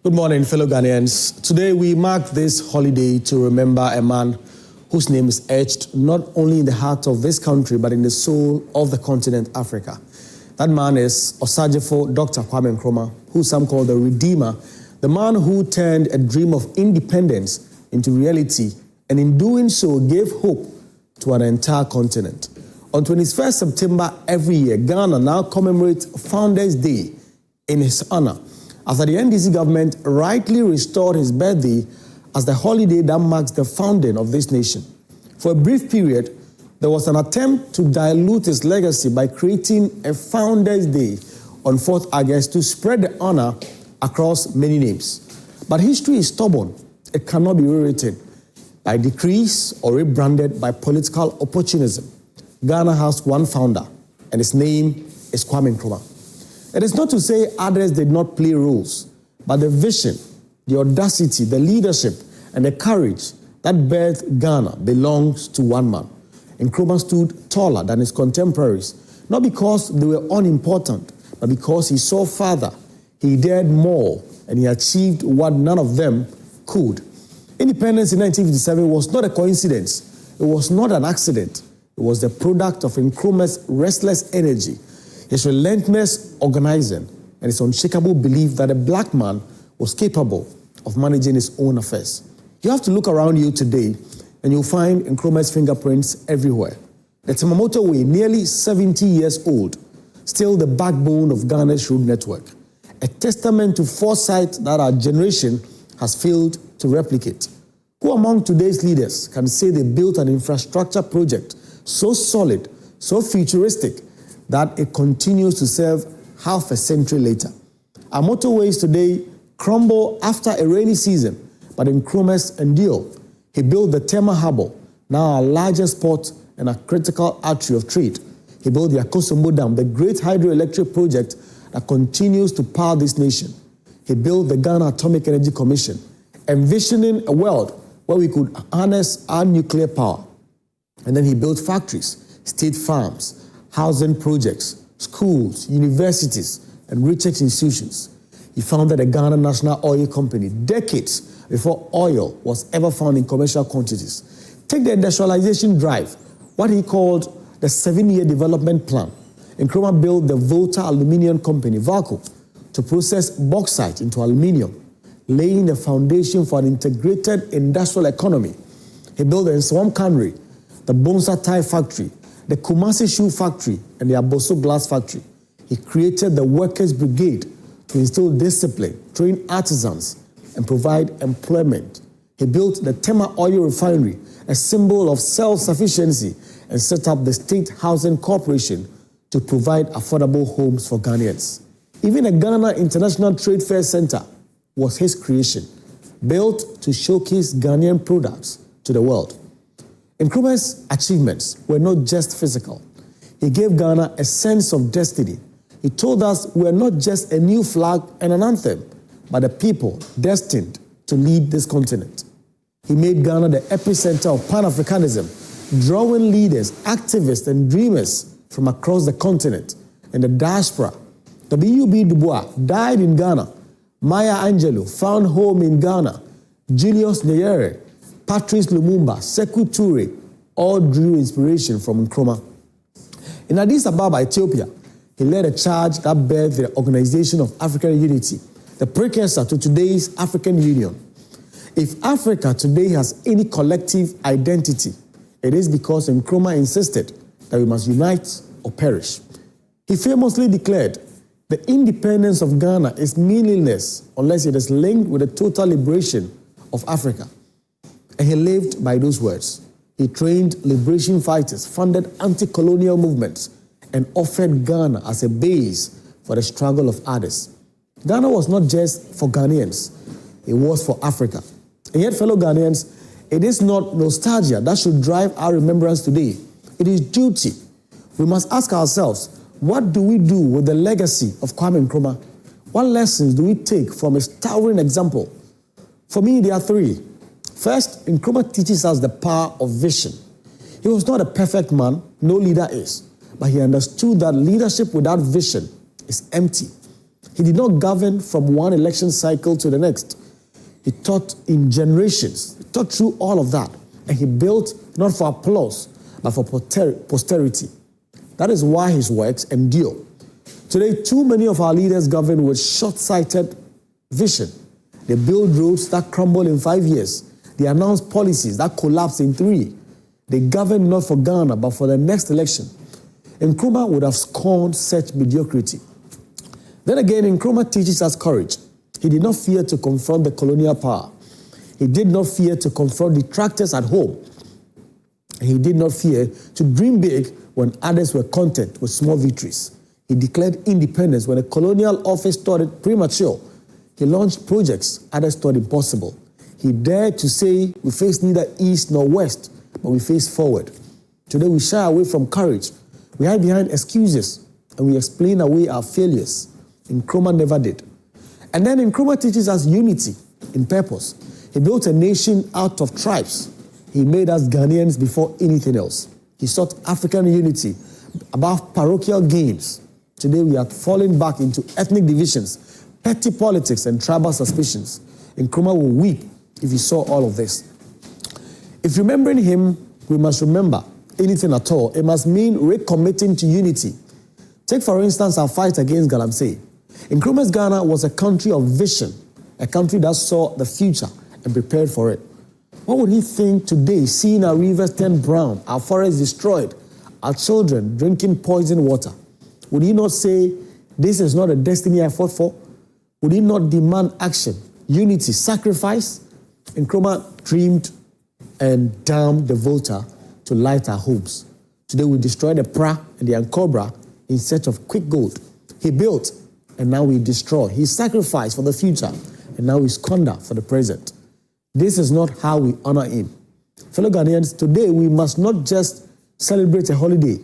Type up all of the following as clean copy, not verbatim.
Good morning, fellow Ghanaians. Today we mark this holiday to remember a man whose name is etched not only in the heart of this country, but in the soul of the continent Africa. That man is Osajefo Dr. Kwame Nkrumah, who some call the Redeemer, the man who turned a dream of independence into reality, and in doing so gave hope to an entire continent. On 21st September every year, Ghana now commemorates Founders' Day in his honor, after the NDC government rightly restored his birthday as the holiday that marks the founding of this nation. For a brief period, there was an attempt to dilute his legacy by creating a Founders' Day on 4th August to spread the honor across many names. But history is stubborn. It cannot be rewritten by decrees or rebranded by political opportunism. Ghana has one founder, and his name is Kwame Nkrumah. It is not to say others did not play roles, but the vision, the audacity, the leadership, and the courage that birthed Ghana belongs to one man. Nkrumah stood taller than his contemporaries, not because they were unimportant, but because he saw farther, he dared more, and he achieved what none of them could. Independence in 1957 was not a coincidence. It was not an accident. It was the product of Nkrumah's restless energy, his relentless organizing, and his unshakable belief that a black man was capable of managing his own affairs. You have to look around you today, and you'll find Nkrumah's fingerprints everywhere. The motorway, nearly 70 years old, still the backbone of Ghana's road network, a testament to foresight that our generation has failed to replicate. Who among today's leaders can say they built an infrastructure project so solid, so futuristic, that it continues to serve half a century later? Our motorways today crumble after a rainy season, but Nkrumah's endure. He built the Tema Harbour, now our largest port and a critical artery of trade. He built the Akosombo Dam, the great hydroelectric project that continues to power this nation. He built the Ghana Atomic Energy Commission, envisioning a world where we could harness our nuclear power. And then he built factories, state farms, housing projects, schools, universities, and research institutions. He founded the Ghana National Oil Company decades before oil was ever found in commercial quantities. Take the industrialization drive, what he called the 7-year development plan. Nkrumah built the Volta Aluminium Company, VALCO, to process bauxite into aluminium, laying the foundation for an integrated industrial economy. He built the Nsawam Cannery, the Bonsa Tie Factory, the Kumasi Shoe Factory, and the Aboso Glass Factory. He created the Workers' Brigade to instill discipline, train artisans, and provide employment. He built the Tema Oil Refinery, a symbol of self-sufficiency, and set up the State Housing Corporation to provide affordable homes for Ghanaians. Even the Ghana International Trade Fair Center was his creation, built to showcase Ghanaian products to the world. Nkrumah's achievements were not just physical. He gave Ghana a sense of destiny. He told us we are not just a new flag and an anthem, but a people destined to lead this continent. He made Ghana the epicenter of Pan-Africanism, drawing leaders, activists, and dreamers from across the continent and the diaspora. W.B. Du Bois died in Ghana. Maya Angelou found home in Ghana. Julius Nyerere, Patrice Lumumba, Sekou Toure, all drew inspiration from Nkrumah. In Addis Ababa, Ethiopia, he led a charge that birthed the Organization of African Unity, the precursor to today's African Union. If Africa today has any collective identity, it is because Nkrumah insisted that we must unite or perish. He famously declared, "The independence of Ghana is meaningless unless it is linked with the total liberation of Africa." And he lived by those words. He trained liberation fighters, funded anti-colonial movements, and offered Ghana as a base for the struggle of others. Ghana was not just for Ghanaians, it was for Africa. And yet, fellow Ghanaians, it is not nostalgia that should drive our remembrance today. It is duty. We must ask ourselves, what do we do with the legacy of Kwame Nkrumah? What lessons do we take from his towering example? For me, there are three. First, Nkrumah teaches us the power of vision. He was not a perfect man, no leader is, but he understood that leadership without vision is empty. He did not govern from one election cycle to the next. He taught in generations. He taught through all of that. And he built not for applause, but for posterity. That is why his works endure. Today, too many of our leaders govern with short-sighted vision. They build roads that crumble in 5 years. They announce policies that collapse in 3. They govern not for Ghana, but for the next election. Nkrumah would have scorned such mediocrity. Then again, Nkrumah teaches us courage. He did not fear to confront the colonial power. He did not fear to confront detractors at home. He did not fear to dream big when others were content with small victories. He declared independence when a colonial office thought it premature. He launched projects others thought impossible. He dared to say, we face neither east nor west, but we face forward. Today we shy away from courage. We hide behind excuses, and we explain away our failures. Nkrumah never did. And then Nkrumah teaches us unity in purpose. He built a nation out of tribes. He made us Ghanaians before anything else. He sought African unity above parochial games. Today we are falling back into ethnic divisions, petty politics, and tribal suspicions. Nkrumah will weep if he saw all of this. If remembering him, we must remember anything at all. It must mean recommitting to unity. Take, for instance, our fight against Galamsey. Nkrumah's Ghana was a country of vision, a country that saw the future and prepared for it. What would he think today, seeing our rivers turn brown, our forests destroyed, our children drinking poisoned water? Would he not say, this is not a destiny I fought for? Would he not demand action, unity, sacrifice? Nkrumah dreamed and damned the Volta to light our homes. Today we destroy the Pra and the Ankobra in search of quick gold. He built, and now we destroy. He sacrificed for the future, and now we squander for the present. This is not how we honor him. Fellow Ghanaians, today we must not just celebrate a holiday.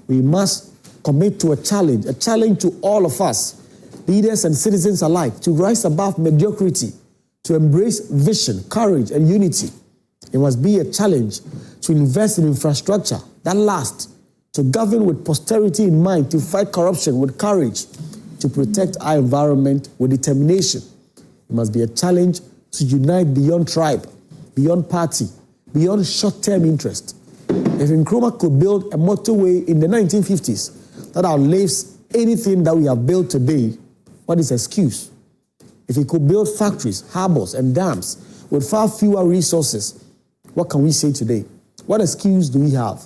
We must commit to a challenge to all of us, leaders and citizens alike, to rise above mediocrity, to embrace vision, courage, and unity. It must be a challenge to invest in infrastructure that lasts, to govern with posterity in mind, to fight corruption with courage, to protect our environment with determination. It must be a challenge to unite beyond tribe, beyond party, beyond short-term interest. If Nkrumah could build a motorway in the 1950s that outlives anything that we have built today, what is the excuse? If he could build factories, harbors, and dams with far fewer resources, what can we say today? What excuse do we have?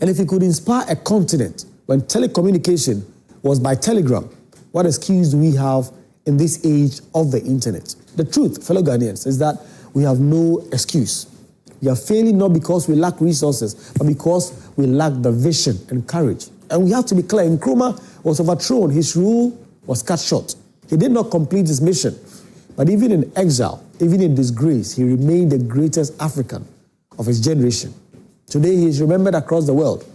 And if he could inspire a continent when telecommunication was by telegram, what excuse do we have in this age of the internet? The truth, fellow Ghanaians, is that we have no excuse. We are failing not because we lack resources, but because we lack the vision and courage. And we have to be clear, Nkrumah was overthrown. His rule was cut short. He did not complete his mission. But even in exile, even in disgrace, he remained the greatest African of his generation. Today, he is remembered across the world.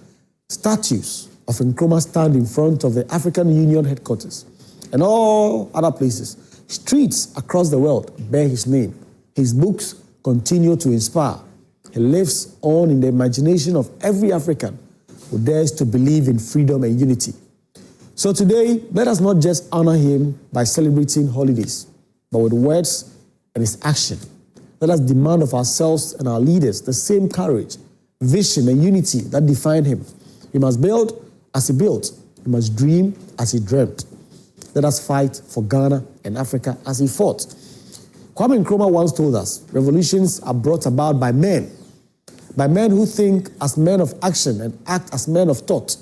Statues of Nkrumah stand in front of the African Union headquarters and all other places. Streets across the world bear his name. His books continue to inspire. He lives on in the imagination of every African who dares to believe in freedom and unity. So today, let us not just honor him by celebrating holidays, but with words and his action. Let us demand of ourselves and our leaders the same courage, vision, and unity that defined him. He must build as he built. He must dream as he dreamt. Let us fight for Ghana and Africa as he fought. Kwame Nkrumah once told us, revolutions are brought about by men who think as men of action and act as men of thought.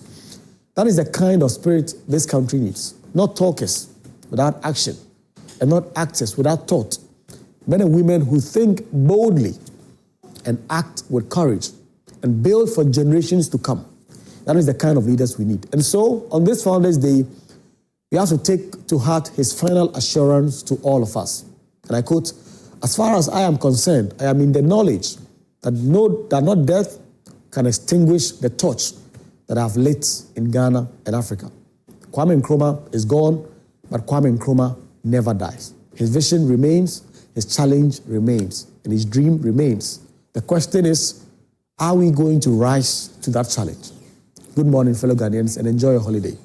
That is the kind of spirit this country needs. Not talkers without action, and not actors without thought. Men and women who think boldly and act with courage and build for generations to come. That is the kind of leaders we need. And so, on this Founders Day, we have to take to heart his final assurance to all of us. And I quote, "As far as I am concerned, I am in the knowledge that not death can extinguish the torch that I have lit in Ghana and Africa." Kwame Nkrumah is gone, but Kwame Nkrumah never dies. His vision remains, his challenge remains, and his dream remains. The question is, are we going to rise to that challenge? Good morning, fellow Ghanaians, and enjoy your holiday.